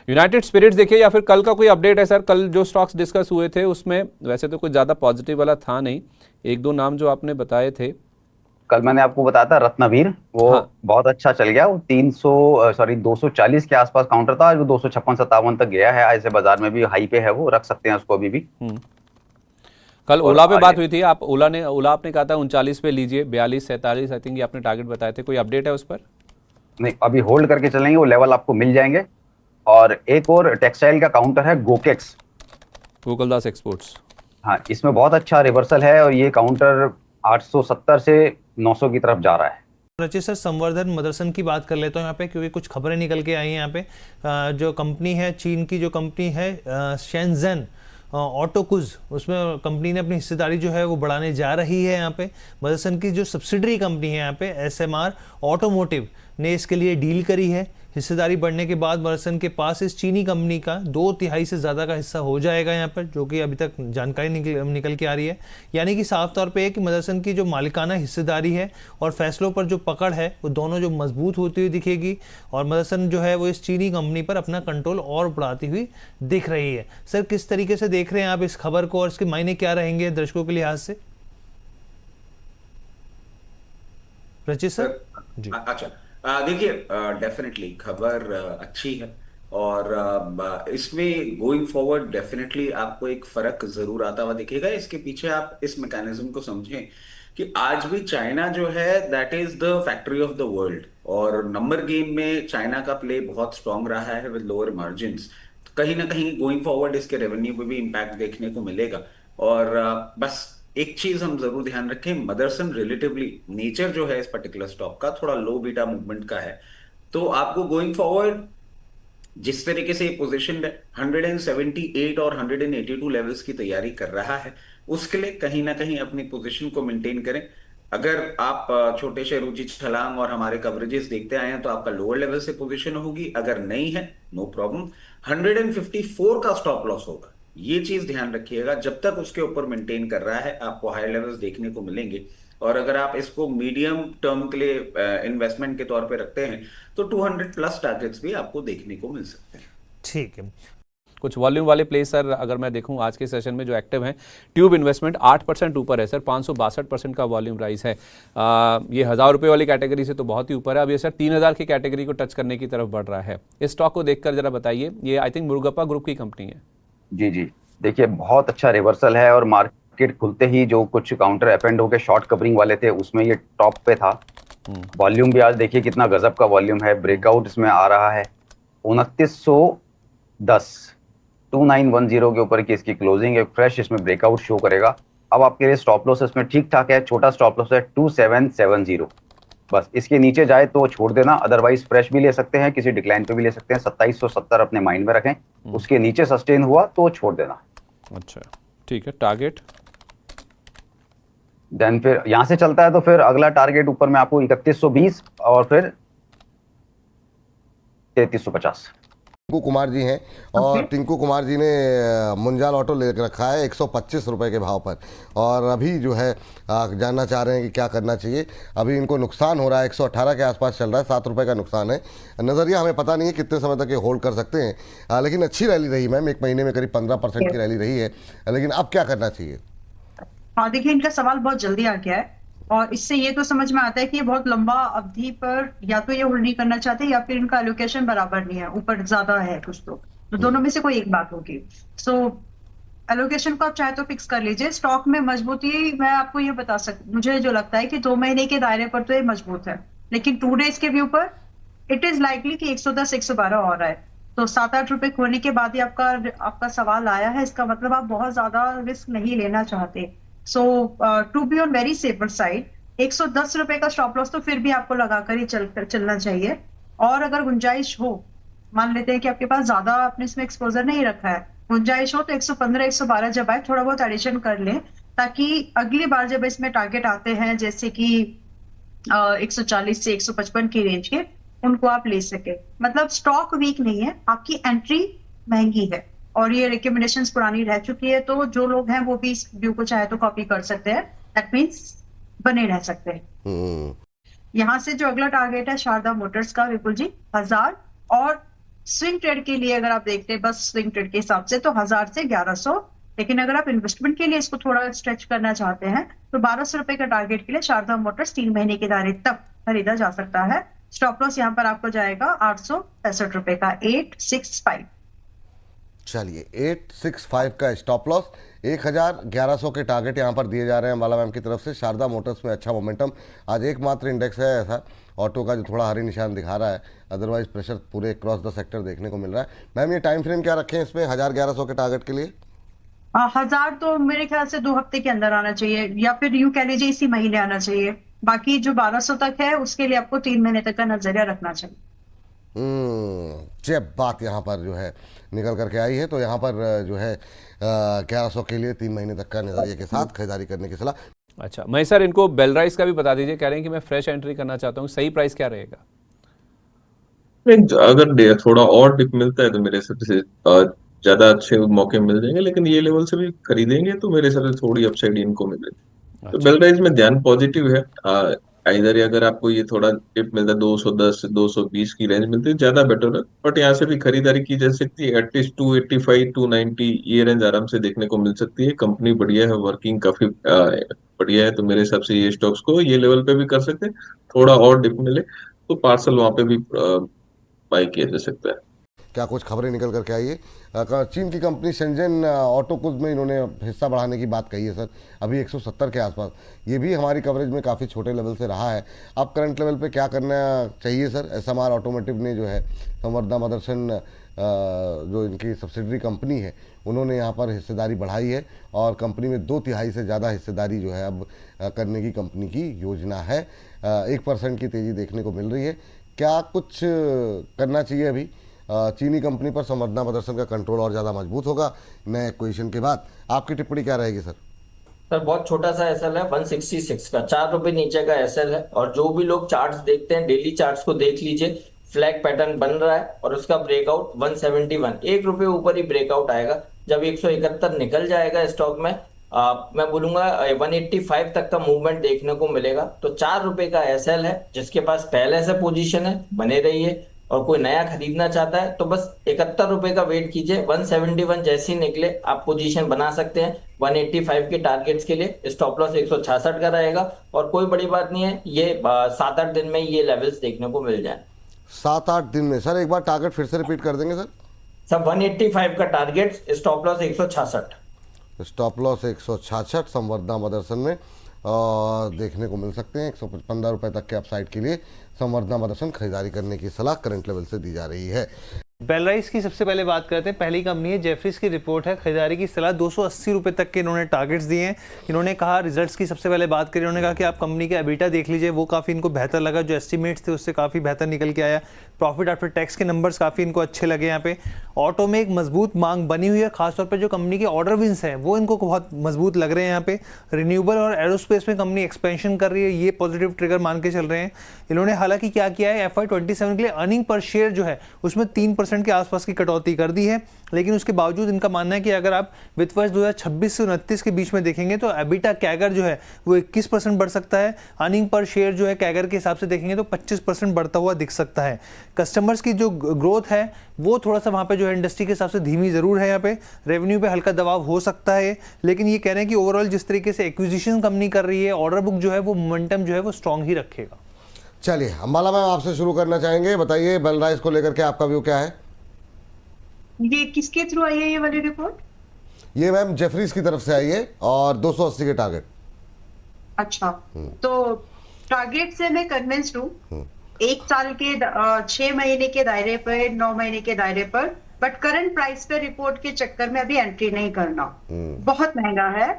United spirits देखिए, या फिर कल का कोई अपडेट है सर? कल जो स्टॉक्स डिस्कस हुए थे उसमें वैसे तो कुछ ज़्यादा पॉजिटिव वाला था नहीं, एक दो नाम जो आपने बताए थे। कल मैंने आपको बताया था रत्नवीर, वो हाँ बहुत अच्छा चल गया। वो 240 के आसपास काउंटर था, आज वो 256-57 तक गया है। ऐसे बाजार में भी हाई पे है, वो रख सकते हैं उसको अभी भी। कल और ओला पे आगे बात हुई थी, आप ओला आपने कहा था 39 पे लीजिए, 42 47 आई थिंक ये आपने टारगेट बताए थे, कोई अपडेट है उस पर? नहीं, अभी होल्ड करके चलेंगे, वो लेवल आपको मिल जाएंगे। और एक और टेक्सटाइल का काउंटर है गोकेक्स, गोकुलदास एक्सपोर्ट्स। हाँ, इसमें बहुत अच्छा रिवर्सल है और ये काउंटर 870 से 900 की तरफ जा रहा है। रचित सर, संवर्धन मदरसन की बात कर लेता हूँ यहाँ पे, क्योंकि कुछ खबरें निकल के आई हैं यहाँ पे। जो कंपनी है, चीन की जो कंपनी है शेंजन ऑटोकुज, उसमें कंपनी ने अपनी हिस्सेदारी जो है वो बढ़ाने जा रही है। यहाँ पे मदरसन की जो सब्सिडरी कंपनी है यहाँ पे SMR ऑटोमोटिव ने इसके लिए डील करी है। हिस्सेदारी बढ़ने के बाद मदरसन के पास इस चीनी कंपनी का 2/3 से ज़्यादा का हिस्सा हो जाएगा यहाँ पर, जो कि अभी तक जानकारी निकल के आ रही है। यानी कि साफ तौर पे है कि मदरसन की जो मालिकाना हिस्सेदारी है और फैसलों पर जो पकड़ है वो दोनों जो मजबूत होती हुई दिखेगी, और मदरसन जो है वो इस चीनी कंपनी पर अपना कंट्रोल और बढ़ाती हुई दिख रही है। सर, किस तरीके से देख रहे हैं आप इस खबर को, और इसके मायने क्या रहेंगे दर्शकों के लिहाज से? रचित सर जी। अच्छा, देखिए, डेफिनेटली खबर अच्छी है। और इसमें गोइंग फॉरवर्ड डेफिनेटली आपको एक फर्क जरूर आता हुआ दिखेगा। इसके पीछे आप इस मैकेनिज्म को समझें कि आज भी चाइना जो है that is the factory of the world, और नंबर गेम में चाइना का प्ले बहुत स्ट्रांग रहा है विद लोअर मार्जिन्स। कहीं ना कहीं गोइंग फॉरवर्ड इसके रेवेन्यू पे भी इम्पैक्ट देखने को मिलेगा। और बस एक चीज हम जरूर ध्यान रखें, मदरसन रिलेटिवली नेचर जो है इस पर्टिकुलर स्टॉक का थोड़ा लो बीटा मूवमेंट का है। तो आपको गोइंग फॉरवर्ड जिस तरीके से पोजीशन 178 और 182 लेवल्स की तैयारी कर रहा है, उसके लिए कहीं ना कहीं अपनी पोजीशन को मेंटेन करें। अगर आप छोटे से रुचि छलांग और हमारे कवरेजेस देखते आए हैं तो आपका लोअर लेवल से पोजीशन होगी, अगर नहीं है नो प्रॉब्लम, 154 का स्टॉप लॉस होगा। ये चीज ध्यान रखिएगा, जब तक उसके ऊपर मेंटेन कर रहा है आपको हाई लेवल्स देखने को मिलेंगे। और अगर आप इसको मीडियम टर्म के लिए इन्वेस्टमेंट के तौर पे रखते हैं तो 200 प्लस टारगेट्स भी आपको देखने को मिल सकते हैं। ठीक है। कुछ वॉल्यूम वाले प्लेस सर अगर मैं देखूं आज के सेशन में जो एक्टिव हैं, ट्यूब इन्वेस्टमेंट 8% ऊपर है सर, 562% का वॉल्यूम राइज है। ये 1000 रुपये वाली कैटेगरी से तो बहुत ही ऊपर है। अब ये सर 3000 की कैटेगरी को टच करने की तरफ बढ़ रहा है। इस स्टॉक को देखकर जरा बताइए, ये आई थिंक मुरुगप्पा ग्रुप की कंपनी है। जी जी, देखिए बहुत अच्छा रिवर्सल है, और मार्केट खुलते ही जो कुछ काउंटर अपेंड होके शॉर्ट कवरिंग वाले थे उसमें ये टॉप पे था। वॉल्यूम भी आज देखिए कितना गजब का वॉल्यूम है, ब्रेकआउट इसमें आ रहा है 2910, 2910 के ऊपर की इसकी क्लोजिंग है। फ्रेश इसमें ब्रेकआउट शो करेगा। अब आपके लिए स्टॉप लॉस इसमें ठीक ठाक है, छोटा स्टॉप लॉस है 2770। बस इसके नीचे जाए तो छोड़ देना, अदरवाइज फ्रेश भी ले सकते हैं, किसी डिक्लाइन पे भी ले सकते हैं। 2770 अपने माइंड में रखें, उसके नीचे सस्टेन हुआ तो छोड़ देना। अच्छा ठीक है, टारगेट देन फिर यहां से चलता है तो फिर अगला टारगेट ऊपर में आपको 3120 और फिर 3350। टिंकू कुमार जी हैं, और टिंकू कुमार जी ने मुंजाल ऑटो ले रखा है 125 रुपये के भाव पर, और अभी जो है जानना चाह रहे हैं कि क्या करना चाहिए। अभी इनको नुकसान हो रहा है, 118 के आसपास चल रहा है, 7 रुपये का नुकसान है। नज़रिया हमें पता नहीं है कितने समय तक ये होल्ड कर सकते हैं, लेकिन अच्छी रैली रही मैम, एक महीने में करीब 15% की रैली रही है, लेकिन अब क्या करना चाहिए? हाँ देखिए, इनका सवाल बहुत जल्दी आ गया है, और इससे ये तो समझ में आता है कि ये बहुत लंबा अवधि पर या तो ये होल्ड नहीं करना चाहते, या फिर इनका एलोकेशन बराबर नहीं है, ऊपर ज्यादा है कुछ, तो दोनों में से कोई एक बात होगी। सो एलोकेशन को आप चाहे तो फिक्स कर लीजिए। स्टॉक में मजबूती मैं आपको ये बता मुझे जो लगता है कि 2 महीने के दायरे पर तो ये मजबूत है, लेकिन 2 डेज के व्यू पर इट इज लाइकली कि 110 112 और है। तो 7-8 रुपए खोने के बाद ही आपका सवाल आया है, इसका मतलब आप बहुत ज्यादा रिस्क नहीं लेना चाहते। So to be on very safer side, 110 रुपए का स्टॉप लॉस तो फिर भी आपको लगाकर ही चलना चाहिए। और अगर गुंजाइश हो, मान लेते हैं कि आपके पास ज्यादा आपने इसमें एक्सपोजर नहीं रखा है, गुंजाइश हो तो 115 112 जब आए थोड़ा बहुत एडिशन कर लें, ताकि अगली बार जब इसमें टारगेट आते हैं जैसे कि 140 से 155 की रेंज के, उनको आप ले सके। मतलब स्टॉक वीक नहीं है, आपकी एंट्री महंगी है, और ये रिकमेंडेशंस पुरानी रह चुकी है, तो जो लोग हैं वो भी इस व्यू को चाहे तो कॉपी कर सकते हैं। दैट मींस बने रह सकते हैं। यहाँ से जो अगला टारगेट है शारदा मोटर्स का, विपुल जी, 1000 और स्विंग ट्रेड के लिए अगर आप देखते हैं बस स्विंग ट्रेड के हिसाब से तो 1000 से 1100, लेकिन अगर आप इन्वेस्टमेंट के लिए इसको थोड़ा स्ट्रेच करना चाहते हैं तो 1200 रुपए का टारगेट के लिए शारदा मोटर्स 3 महीने के दायरे तक खरीदा जा सकता है। स्टॉप लॉस यहाँ पर आपको जाएगा 865 रुपए का 865। चलिए 865 का स्टॉप लॉस, 1100 के टारगेट यहाँ पर दिए जा रहे हैं बाला मैम की तरफ से। शारदा मोटर्स में अच्छा मोमेंटम, आज एकमात्र इंडेक्स है ऐसा ऑटो का जो थोड़ा हरे निशान दिखा रहा है, अदरवाइज प्रेशर पूरे क्रॉस द सेक्टर देखने को मिल रहा है। मैम ये टाइम फ्रेम क्या रखें इसमें 1100 के टारगेट के लिए? 1000 तो मेरे ख्याल से 2 हफ्ते के अंदर आना चाहिए, या फिर यूं कह लीजिए इसी महीने आना चाहिए। बाकी जो 1200 तक है उसके लिए आपको 3 महीने तक का नजरिया रखना चाहिए। जब बात यहाँ पर जो है निकल करके आई है तो यहाँ पर जो है 1100 के लिए 3 महीने तक का नजरिए के साथ खरीदारी करने की सलाह। अच्छा महेश सर, इनको बेल राइस का भी बता दीजिए, कह रहे हैं कि मैं फ्रेश एंट्री करना चाहता हूँ, सही प्राइस क्या रहेगा? अगर थोड़ा और डिप मिलता है तो मेरे हिसाब से ज्यादा अच्छे मौके मिल जाएंगे, लेकिन ये लेवल से भी खरीदेंगे तो मेरे हिसाब से थोड़ी अपसाइड इनको मिलेगी। तो बेल राइस में ध्यान पॉजिटिव है। इधर अगर आपको ये थोड़ा डिप मिलता है 210 से 220 की रेंज मिलती है ज्यादा बेटर है, बट यहाँ से भी खरीदारी की जा सकती है। एटलीस्ट 285 290 ये रेंज आराम से देखने को मिल सकती है। कंपनी बढ़िया है, वर्किंग काफी बढ़िया है, तो मेरे हिसाब से ये स्टॉक्स को ये लेवल पे भी कर सकते हैं। थोड़ा और डिप मिले तो पार्सल वहां पे भी बाई किया जा सकता है। क्या कुछ खबरें निकल करके आई है? चीन की कंपनी शेंजन ऑटोकुज में इन्होंने हिस्सा बढ़ाने की बात कही है सर, अभी 170 के आसपास। ये भी हमारी कवरेज में काफ़ी छोटे लेवल से रहा है। अब करंट लेवल पे क्या करना चाहिए सर? SMR ऑटोमोटिव ने जो है संवर्धना मदरसन जो इनकी सब्सिडरी कंपनी है उन्होंने यहाँ पर हिस्सेदारी बढ़ाई है और कंपनी में 2/3 से ज़्यादा हिस्सेदारी जो है अब करने की कंपनी की योजना है। 1% की तेज़ी देखने को मिल रही है। क्या कुछ करना चाहिए अभी? चीनी कंपनी पर संवर्धना मदरसन का कंट्रोल और ज़्यादा मजबूत होगा नए एक्विजिशन के बाद। आपकी टिप्पणी क्या रहेगी सर? सर बहुत छोटा सा एसएल है 166 का, 4 रुपए नीचे का एसएल है। और जो भी लोग चार्ट्स देखते हैं डेली चार्ट्स को देख लीजिए, फ्लैग पैटर्न बन रहा है और उसका ब्रेकआउट 171, 1 रुपए ऊपर ही ब्रेकआउट आएगा। जब 171 निकल जाएगा स्टॉक में मैं बोलूंगा 185 तक का मूवमेंट देखने को मिलेगा। तो 4 रुपए का एसएल है, जिसके पास पहले से पोजीशन है बने रहिए, और कोई नया खरीदना चाहता है तो बस 71 रुपए का वेट कीजिए। 171 जैसे ही निकले आप पोजीशन बना सकते हैं। 185 के टारगेट्स के लिए स्टॉप लॉस 166 का रहेगा और कोई बड़ी बात नहीं है, ये 7-8 दिन में ये लेवल्स देखने को मिल जाए। 7-8 दिन में? सर एक बार टारगेट फिर से रिपीट कर देंगे सर? सब 185 का target, stop loss 166। Stop loss 166 संवर्धना मदरसन में देखने को मिल सकते हैं। 115 रुपए तक के अपसाइड के लिए संवर्धना मदरसन खरीदारी करने की सलाह करंट लेवल से दी जा रही है। बेल राइस की सबसे पहले बात करते हैं। पहली कंपनी है जेफरीज की रिपोर्ट है, खरीदारी की सलाह 280 रुपए तक के इन्होंने टारगेट्स दिए हैं। इन्होंने कहा रिजल्ट्स की सबसे पहले बात करी, उन्होंने कहा कि आप कंपनी के एबिटा देख लीजिए, वो काफ़ी इनको बेहतर लगा, जो एस्टिमेट्स थे उससे काफ़ी बेहतर निकल के आया। प्रॉफिट आफ्टर टैक्स के नंबर्स काफ़ी इनको अच्छे लगे। यहाँ पे ऑटो में एक मजबूत मांग बनी हुई है, खासतौर पर जो कंपनी के ऑर्डर विंस हैं वो इनको बहुत मजबूत लग रहे हैं। यहाँ पे रिन्यूएबल और एरोस्पेस में कंपनी एक्सपेंशन कर रही है, ये पॉजिटिव ट्रिगर मान के चल रहे हैं। इन्होंने हालांकि क्या किया है, FY27 के लिए अर्निंग पर शेयर जो है उसमें 3% के आसपास की कटौती कर दी है, लेकिन उसके बावजूद इनका मानना है कि अगर आप वित्त वर्ष 2026 से 29 के बीच में देखेंगे तो एबिटा कैगर जो है वो 21% बढ़ सकता है। अर्निंग पर शेयर जो है कैगर के हिसाब से देखेंगे तो 25% बढ़ता हुआ दिख सकता है। कस्टमर्स की जो ग्रोथ है वो थोड़ा सा वहाँ पे जो है इंडस्ट्री के हिसाब से धीमी जरूर है। यहाँ पे रेवेन्यू पे हल्का दबाव हो सकता है, लेकिन ये कह रहे हैं कि ओवरऑल जिस तरीके से एक्विजिशन कंपनी कर रही है, ऑर्डर बुक जो है वो मोमेंटम जो है वो स्ट्रांग ही रखेगा। चलिए अंबाला मैम आपसे शुरू करना चाहेंगे, बताइए बेल राइस को लेकर के आपका व्यू क्या है? ये किसके थ्रू आई है ये वाली रिपोर्ट? ये मैम जेफरीज की तरफ से आई है और 280 के टारगेट। अच्छा, तो टारगेट से मैं कन्विंस्ड हूँ। 1 साल के 6 महीने के दायरे पर, 9 महीने के दायरे पर, बट करंट प्राइस पे रिपोर्ट के चक्कर में अभी एंट्री नहीं करना, बहुत महंगा है।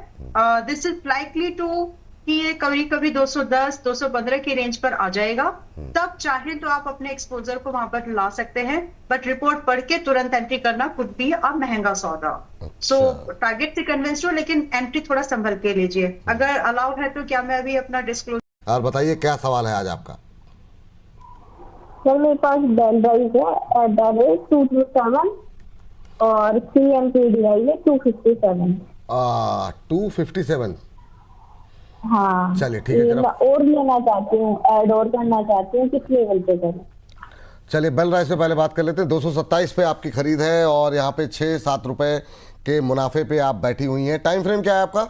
दिस इज लाइकली टू कि ये कभी कभी 210 215 की रेंज पर आ जाएगा, तब चाहे तो आप अपने एक्सपोजर को वहां पर ला सकते हैं, बट रिपोर्ट पढ़ के तुरंत एंट्री करना कुछ भी अब महंगा सौदा। सो टारगेट से कन्विंस्ड हूँ, लेकिन एंट्री थोड़ा संभल के लीजिए अगर अलाउड है तो। क्या मैं अभी अपना डिस्क्लोज? और बताइए क्या सवाल है आज आपका? सर मेरे पास बेल राइस है एट द रेट 227 और CMPDI है 257। 257? हाँ चलिए ठीक है। और लेना चाहती हूँ, ऐड और करना चाहती हूँ, किस लेवल पे करें? चलिए बेल राइस पे पहले बात कर लेते हैं। 227 पे आपकी खरीद है और यहाँ पे 6-7 रुपए के मुनाफे पे आप बैठी हुई हैं। टाइम फ्रेम क्या है आपका?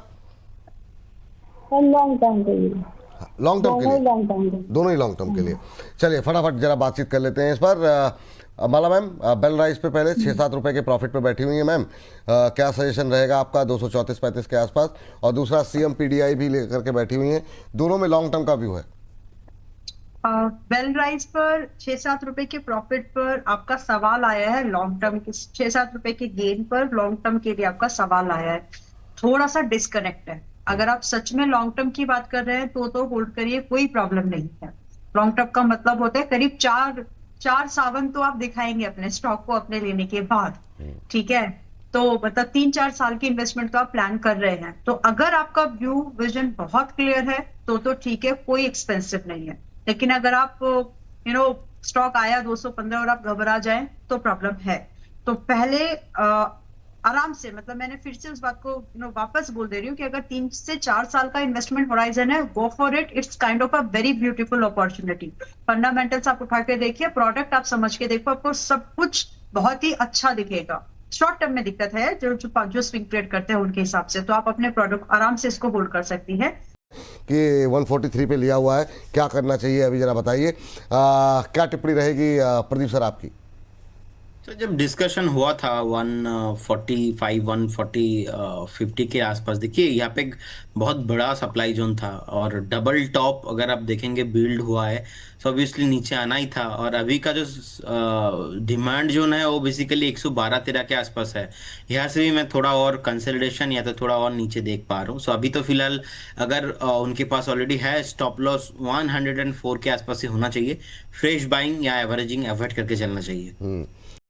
लॉन्ग टर्म के लिए, लॉन्ग टर्म के लिए? लॉन्ग टर्म के लिए। दोनों ही लॉन्ग टर्म के लिए। चलिए फटाफट जरा बातचीत कर लेते हैं इस पर। माला मैम, बेल राइस पे पहले 6-7 रुपए के प्रॉफिट पे बैठी हुई है मैम, क्या सजेशन रहेगा आपका 234-35 के आसपास? और दूसरा CMPDI भी लेकर के बैठी हुई है, दोनों में लॉन्ग टर्म का व्यू है। बेल राइस पर 6-7 रुपए के प्रॉफिट पर आपका सवाल आया है, लॉन्ग टर्म के 6-7 रुपए के गेन पर लॉन्ग टर्म के लिए आपका सवाल आया है। थोड़ा सा डिस्कनेक्ट है। अगर आप सच में लॉन्ग टर्म की बात कर रहे हैं तो होल्ड करिए, कोई प्रॉब्लम नहीं है। लॉन्ग टर्म का मतलब होता है करीब चार सावन तो आप दिखाएंगे अपने स्टॉक को अपने लेने के बाद, ठीक है। तो मतलब 3-4 साल की इन्वेस्टमेंट तो आप प्लान कर रहे हैं। तो अगर आपका व्यू विजन बहुत क्लियर है तो ठीक है, कोई एक्सपेंसिव नहीं है। लेकिन अगर आप स्टॉक आया 215 और आप घबरा जाएं तो प्रॉब्लम है। तो पहले आराम से, मतलब मैंने फिर से उस बात को वापस बोल दे रही हूँ कि अगर 3 से 4 साल का इन्वेस्टमेंट होराइजन है, go for it. It's kind of a very beautiful opportunity. Fundamentals आप उठा के देखिए, प्रोडक्ट आप समझ के देखो, आपको सब कुछ बहुत ही अच्छा दिखेगा। शॉर्ट टर्म में दिक्कत है जो स्विंग ट्रेड करते हैं उनके हिसाब से, तो आप अपने प्रोडक्ट आराम से इसको होल्ड कर सकती है। कि 143 पे लिया हुआ है, क्या करना चाहिए अभी जरा बताइए। क्या टिप्पणी रहेगी प्रदीप सर आपकी? तो जब डिस्कशन हुआ था 145 140 के आसपास, देखिए यहाँ पे एक बहुत बड़ा सप्लाई जोन था और डबल टॉप अगर आप देखेंगे बिल्ड हुआ है, तो ऑब्वियसली नीचे आना ही था। और अभी का जो डिमांड जोन है वो बेसिकली 112-13 के आसपास है। यहाँ से भी मैं थोड़ा और कंसोलिडेशन या तो थोड़ा और नीचे देख पा रहा हूँ। सो अभी तो फिलहाल अगर उनके पास ऑलरेडी है स्टॉप लॉस 104 के आसपास ही होना चाहिए। फ्रेश बाइंग या एवरेजिंग अवॉइड करके चलना चाहिए।